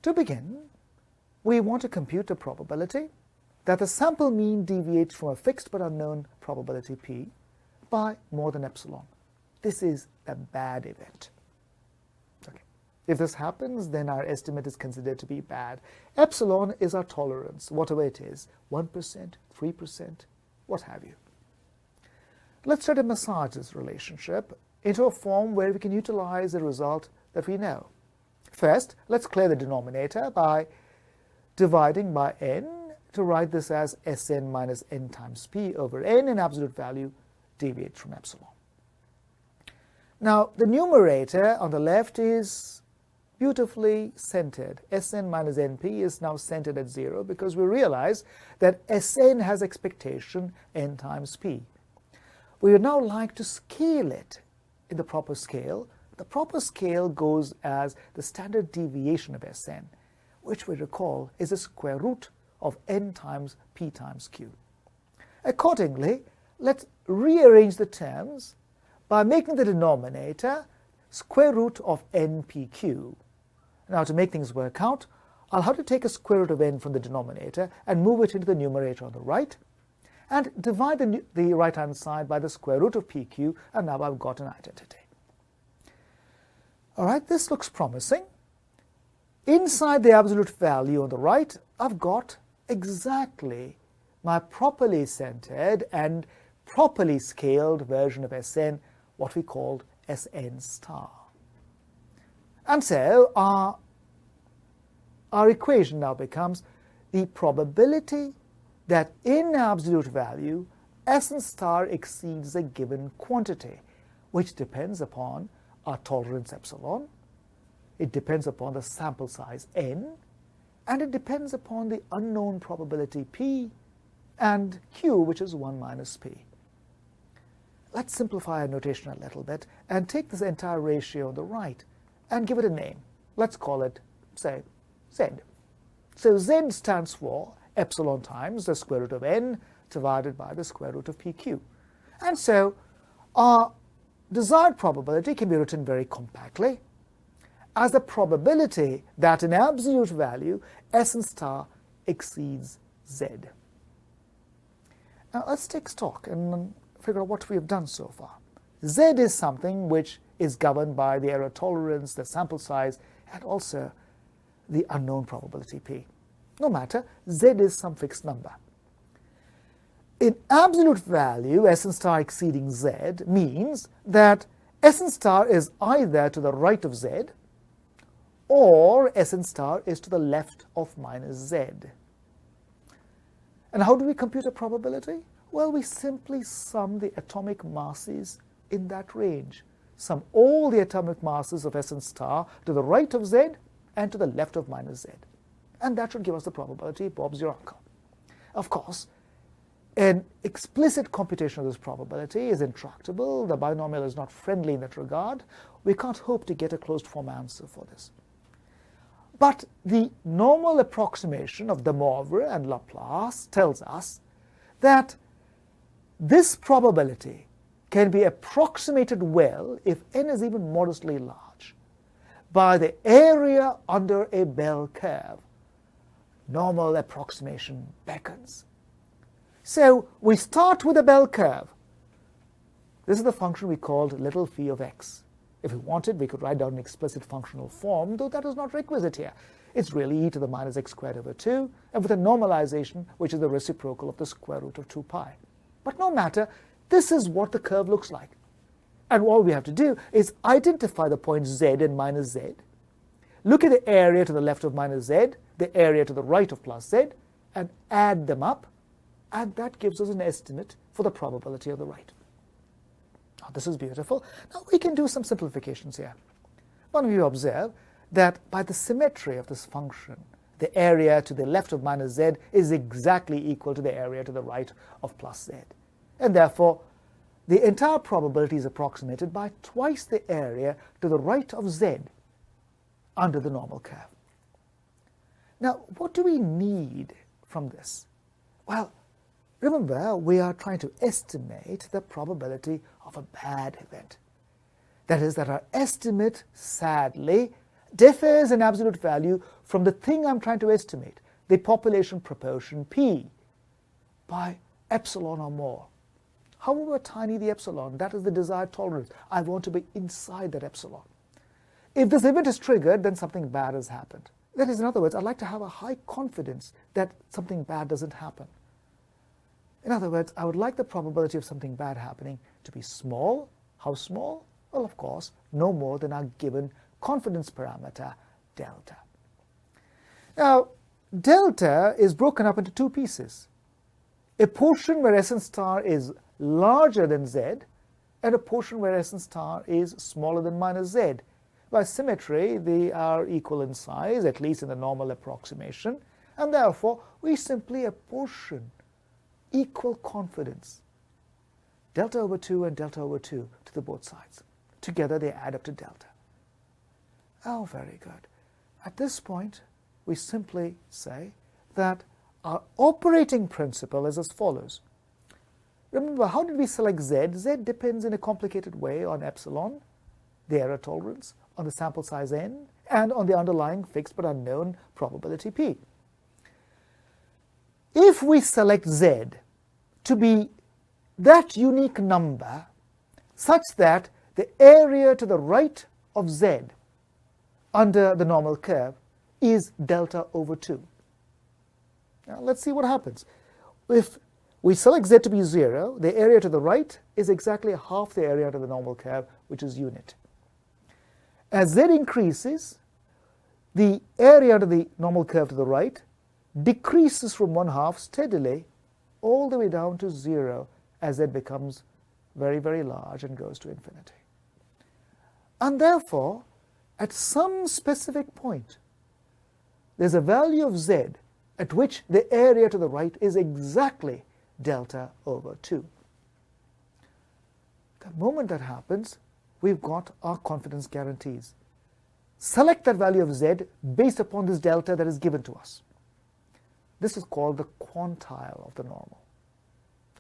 To begin, we want to compute a probability that the sample mean deviates from a fixed but unknown probability p by more than epsilon. This is a bad event. Okay. If this happens, then our estimate is considered to be bad. Epsilon is our tolerance, whatever it is, 1%, 3%, what have you. Let's try to massage this relationship into a form where we can utilize the result that we know. First, let's clear the denominator by dividing by n to write this as Sn minus n times p over n in absolute value deviates from epsilon. Now, the numerator on the left is beautifully centered. Sn minus np is now centered at 0 because we realize that Sn has expectation n times p. We would now like to scale it in the proper scale. The proper scale goes as the standard deviation of Sn, which we recall is the square root of n times p times q. Accordingly, let's rearrange the terms by making the denominator square root of npq. Now, to make things work out, I'll have to take a square root of n from the denominator and move it into the numerator on the right, and divide the right-hand side by the square root of pq, and now I've got an identity. All right, this looks promising. Inside the absolute value on the right, I've got exactly my properly centered and properly scaled version of Sn, what we called Sn star. And so our equation now becomes the probability that in absolute value Sn star exceeds a given quantity, which depends upon our tolerance epsilon, it depends upon the sample size n, and it depends upon the unknown probability p and q, which is 1 minus p. Let's simplify our notation a little bit and take this entire ratio on the right and give it a name. Let's call it, say, z. So z stands for epsilon times the square root of n divided by the square root of pq. And so our desired probability can be written very compactly as the probability that in absolute value Sn star exceeds z. Now let's take stock and figure out what we have done so far. Z is something which is governed by the error tolerance, the sample size, and also the unknown probability p. No matter, z is some fixed number. In absolute value, Sn star exceeding z means that Sn star is either to the right of z or Sn star is to the left of minus z. And how do we compute a probability? Well, we simply sum the atomic masses in that range. Sum all the atomic masses of Sn star to the right of z and to the left of minus z. And that should give us the probability Bob's your uncle. Of course, an explicit computation of this probability is intractable. The binomial is not friendly in that regard. We can't hope to get a closed form answer for this. But the normal approximation of de Moivre and Laplace tells us that this probability can be approximated well, if n is even modestly large, by the area under a bell curve. Normal approximation beckons. So we start with a bell curve. This is the function we called little phi of x. If we wanted, we could write down an explicit functional form, though that is not requisite here. It's really e to the minus x squared over 2, and with a normalization, which is the reciprocal of the square root of 2 pi. But no matter, this is what the curve looks like. And all we have to do is identify the points z and minus z, look at the area to the left of minus z, the area to the right of plus z, and add them up, and that gives us an estimate for the probability of the right. Now, this is beautiful. Now, we can do some simplifications here. One of you observe that by the symmetry of this function, the area to the left of minus z is exactly equal to the area to the right of plus z. And therefore, the entire probability is approximated by twice the area to the right of z under the normal curve. Now, what do we need from this? Well, remember, we are trying to estimate the probability of a bad event. That is, that our estimate, sadly, differs in absolute value from the thing I'm trying to estimate, the population proportion P, by epsilon or more. However tiny the epsilon, that is the desired tolerance. I want to be inside that epsilon. If this event is triggered, then something bad has happened. That is, in other words, I'd like to have a high confidence that something bad doesn't happen. In other words, I would like the probability of something bad happening to be small. How small? Well, of course, no more than our given confidence parameter, delta. Now, delta is broken up into two pieces. A portion where Sn star is larger than z, and a portion where Sn star is smaller than minus z. By symmetry, they are equal in size, at least in the normal approximation, and therefore we simply apportion equal confidence, delta over 2 and delta over 2, to the both sides. Together they add up to delta. Oh, very good. At this point, we simply say that our operating principle is as follows. Remember, how did we select z? Z depends in a complicated way on epsilon, the error tolerance, on the sample size n, and on the underlying fixed but unknown probability p. If we select z to be that unique number such that the area to the right of z under the normal curve is delta over 2. Now let's see what happens. If we select z to be 0, the area to the right is exactly half the area to the normal curve, which is unit. As z increases, the area under the normal curve to the right decreases from 1/2 steadily all the way down to 0 as z becomes very, very large and goes to infinity. And therefore, at some specific point, there's a value of z at which the area to the right is exactly delta over 2. The moment that happens, we've got our confidence guarantees. Select that value of z based upon this delta that is given to us. This is called the quantile of the normal.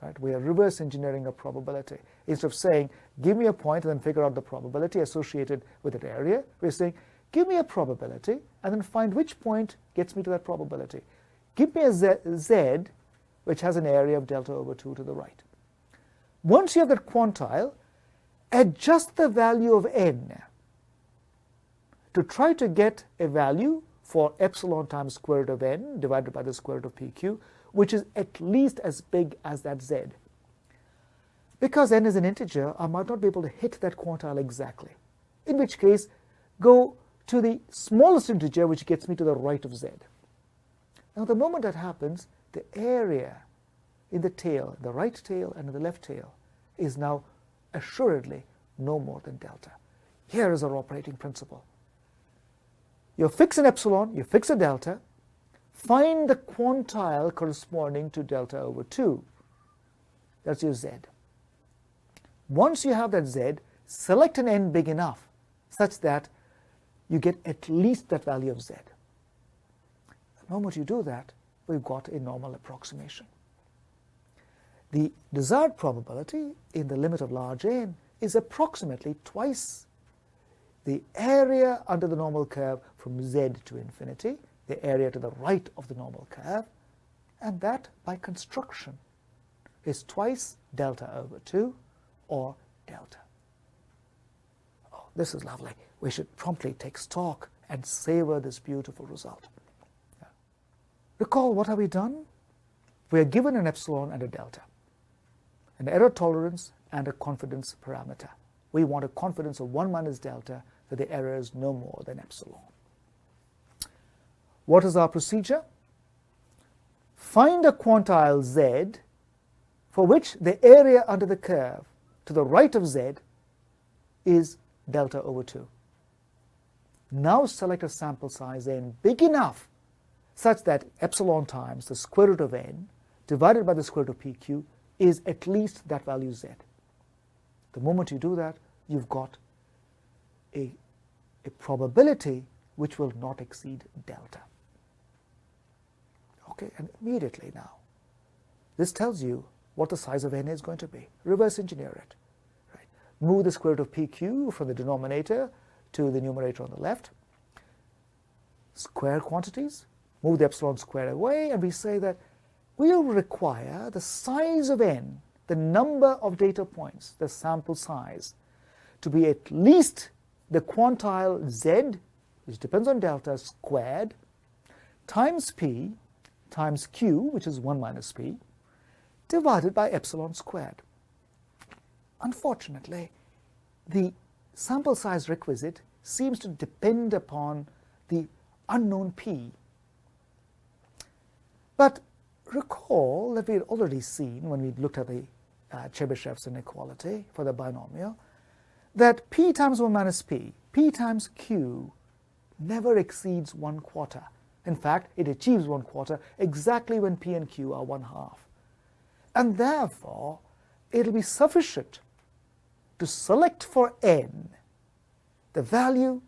Right? We are reverse engineering a probability. Instead of saying, give me a point and then figure out the probability associated with that area, we're saying, give me a probability and then find which point gets me to that probability. Give me a z which has an area of delta over 2 to the right. Once you have that quantile, adjust the value of n to try to get a value for epsilon times square root of n divided by the square root of pq, which is at least as big as that z. Because n is an integer, I might not be able to hit that quantile exactly, in which case go to the smallest integer which gets me to the right of z. Now the moment that happens, the area in the tail, the right tail and the left tail, is now assuredly no more than delta. Here is our operating principle. You fix an epsilon, you fix a delta, find the quantile corresponding to delta over 2. That's your z. Once you have that z, select an n big enough such that you get at least that value of z. The moment you do that, we've got a normal approximation. The desired probability in the limit of large n is approximately twice the area under the normal curve from z to infinity, the area to the right of the normal curve, and that, by construction, is twice delta over 2, or delta. Oh, this is lovely. We should promptly take stock and savor this beautiful result. Yeah. Recall, what have we done? We are given an epsilon and a delta, an error tolerance and a confidence parameter. We want a confidence of 1 minus delta that the error is no more than epsilon. What is our procedure? Find a quantile z for which the area under the curve to the right of z is delta over 2. Now select a sample size n big enough such that epsilon times the square root of n divided by the square root of pq is at least that value z. The moment you do that, you've got a probability which will not exceed delta. Okay, and immediately now, this tells you what the size of n is going to be. Reverse engineer it. Right? Move the square root of pq from the denominator to the numerator on the left. square quantities, move the epsilon square away, and we say that we'll require the size of n, the number of data points, the sample size, to be at least the quantile z, which depends on delta, squared, times p times q, which is 1 minus p, divided by epsilon squared. Unfortunately, the sample size requisite seems to depend upon the unknown p. But recall that we had already seen when we looked at the Chebyshev's inequality for the binomial, that p times 1 minus p times q never exceeds 1/4. In fact, it achieves 1/4 exactly when p and q are 1/2. And therefore, it'll be sufficient to select for n the value,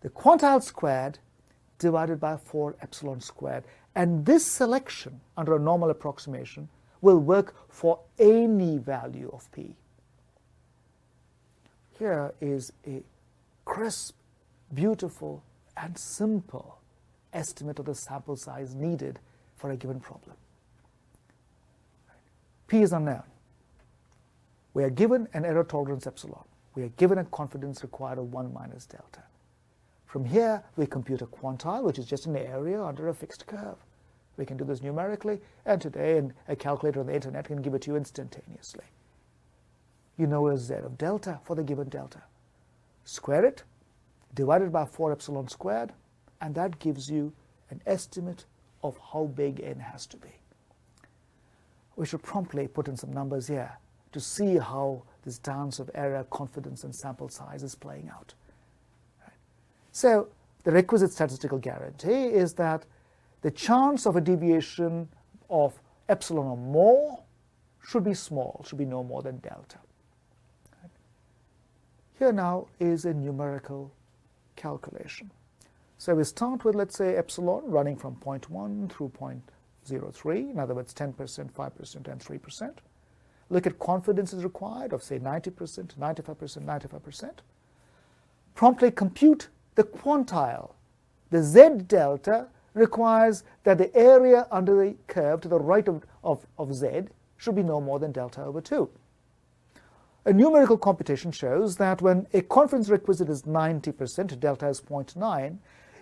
the quantile squared, divided by 4 epsilon squared. And this selection, under a normal approximation, will work for any value of p. Here is a crisp, beautiful, and simple estimate of the sample size needed for a given problem. P is unknown. We are given an error tolerance epsilon. We are given a confidence required of 1 minus delta. From here, we compute a quantile, which is just an area under a fixed curve. We can do this numerically, and today a calculator on the internet can give it to you instantaneously. You know a z of delta for the given delta. Square it, divide it by 4 epsilon squared, and that gives you an estimate of how big n has to be. We should promptly put in some numbers here to see how this dance of error, confidence, and sample size is playing out. Right. So the requisite statistical guarantee is that the chance of a deviation of epsilon or more should be small, should be no more than delta. Right. Here now is a numerical calculation. So we start with, let's say, epsilon running from 0.1 through 0.03, in other words, 10%, 5%, and 3%. Look at confidence is required of, say, 90%, 95%, 95%. Promptly compute the quantile. The z delta requires that the area under the curve to the right of z should be no more than delta over 2. A numerical computation shows that when a confidence requisite is 90%, delta is 0.9,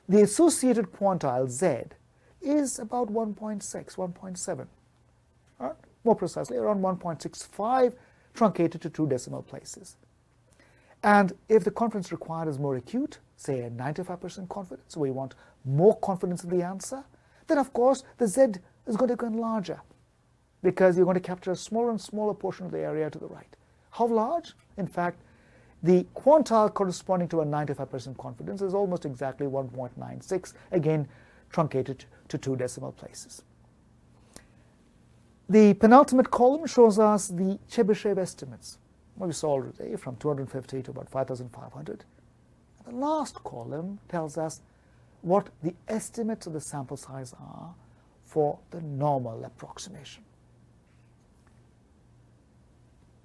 the associated quantile z is about 1.6, 1.7. Right? More precisely, around 1.65, truncated to 2 decimal places. And if the confidence required is more acute, say a 95% confidence, we want more confidence in the answer, then of course the z is going to become larger, because you're going to capture a smaller and smaller portion of the area to the right. How large? In fact, the quantile corresponding to a 95% confidence is almost exactly 1.96, again truncated to 2 decimal places. The penultimate column shows us the Chebyshev estimates. Well, we saw already from 250 to about 5,500. The last column tells us what the estimates of the sample size are for the normal approximation.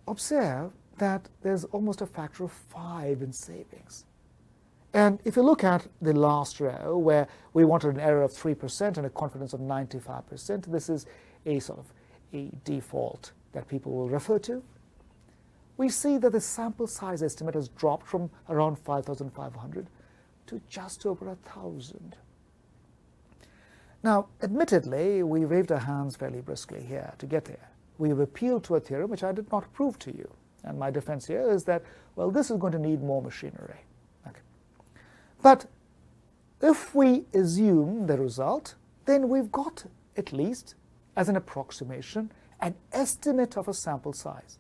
Observe that there's almost a factor of 5 in savings. And if you look at the last row, where we wanted an error of 3% and a confidence of 95%, this is a sort of a default that people will refer to. We see that the sample size estimate has dropped from around 5,500 to just over 1,000. Now, admittedly, we waved our hands fairly briskly here to get there. We've appealed to a theorem which I did not prove to you. And my defense here is that, well, this is going to need more machinery. Okay. But if we assume the result, then we've got, at least as an approximation, an estimate of a sample size.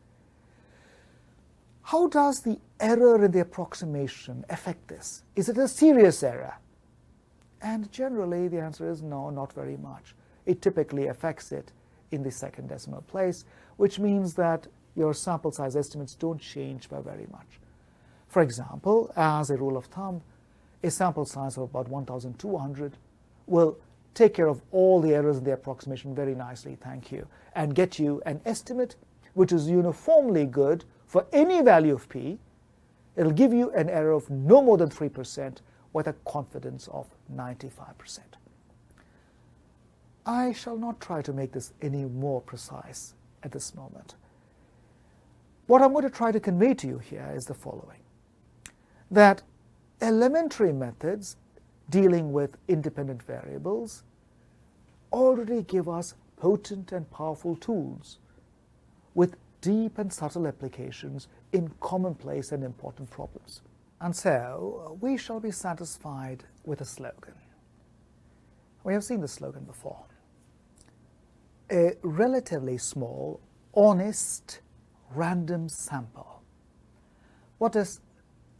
How does the error in the approximation affect this? Is it a serious error? And generally, the answer is no, not very much. It typically affects it in the second decimal place, which means that your sample size estimates don't change by very much. For example, as a rule of thumb, a sample size of about 1,200 will take care of all the errors in the approximation very nicely, thank you, and get you an estimate which is uniformly good for any value of p. It'll give you an error of no more than 3%, with a confidence of 95%. I shall not try to make this any more precise at this moment. What I'm going to try to convey to you here is the following: that elementary methods dealing with independent variables already give us potent and powerful tools with deep and subtle applications in commonplace and important problems. And so we shall be satisfied with a slogan. We have seen this slogan before. A relatively small, honest, random sample. What does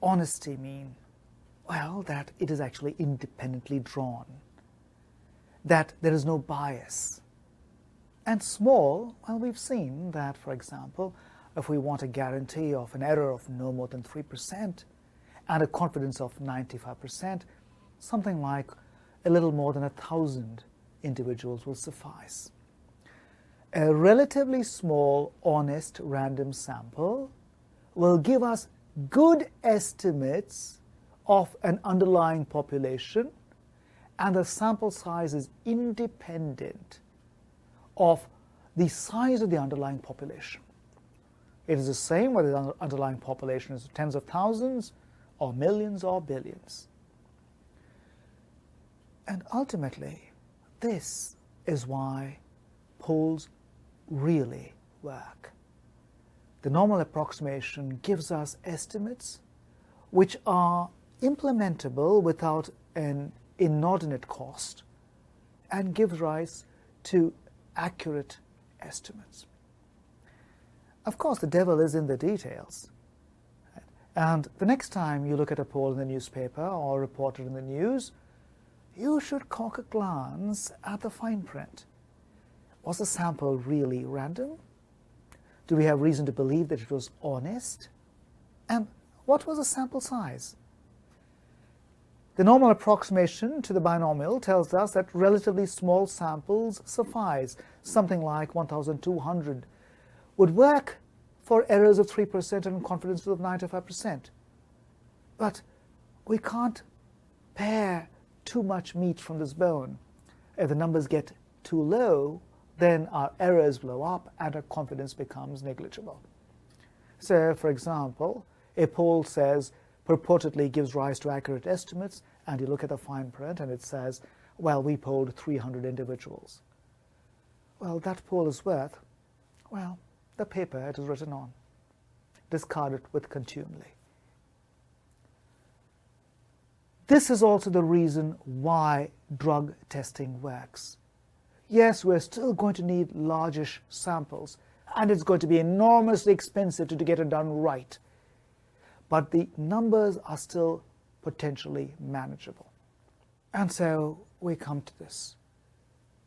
honesty mean? Well, that it is actually independently drawn, that there is no bias. And small, well, we've seen that, for example, if we want a guarantee of an error of no more than 3% and a confidence of 95%, something like a little more than 1,000 individuals will suffice. A relatively small, honest, random sample will give us good estimates of an underlying population, and the sample size is independent of the size of the underlying population. It is the same whether the underlying population is tens of thousands or millions or billions. And ultimately, this is why polls really work. The normal approximation gives us estimates which are implementable without an inordinate cost and gives rise to accurate estimates. Of course, the devil is in the details. And the next time you look at a poll in the newspaper or reported in the news, you should cock a glance at the fine print. Was the sample really random? Do we have reason to believe that it was honest? And what was the sample size? The normal approximation to the binomial tells us that relatively small samples suffice. Something like 1,200 would work for errors of 3% and confidences of 95%. But we can't pare too much meat from this bone. If the numbers get too low, then our errors blow up and our confidence becomes negligible. So, for example, a poll says purportedly gives rise to accurate estimates, and you look at the fine print and it says, well, we polled 300 individuals. Well, that poll is worth, well, the paper it is written on. Discard it with contumely. This is also the reason why drug testing works. Yes, we're still going to need largish samples, and it's going to be enormously expensive to get it done right. But the numbers are still potentially manageable. And so we come to this.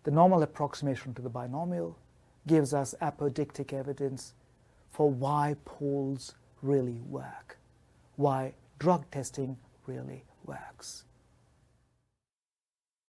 The normal approximation to the binomial gives us apodictic evidence for why polls really work, why drug testing really works.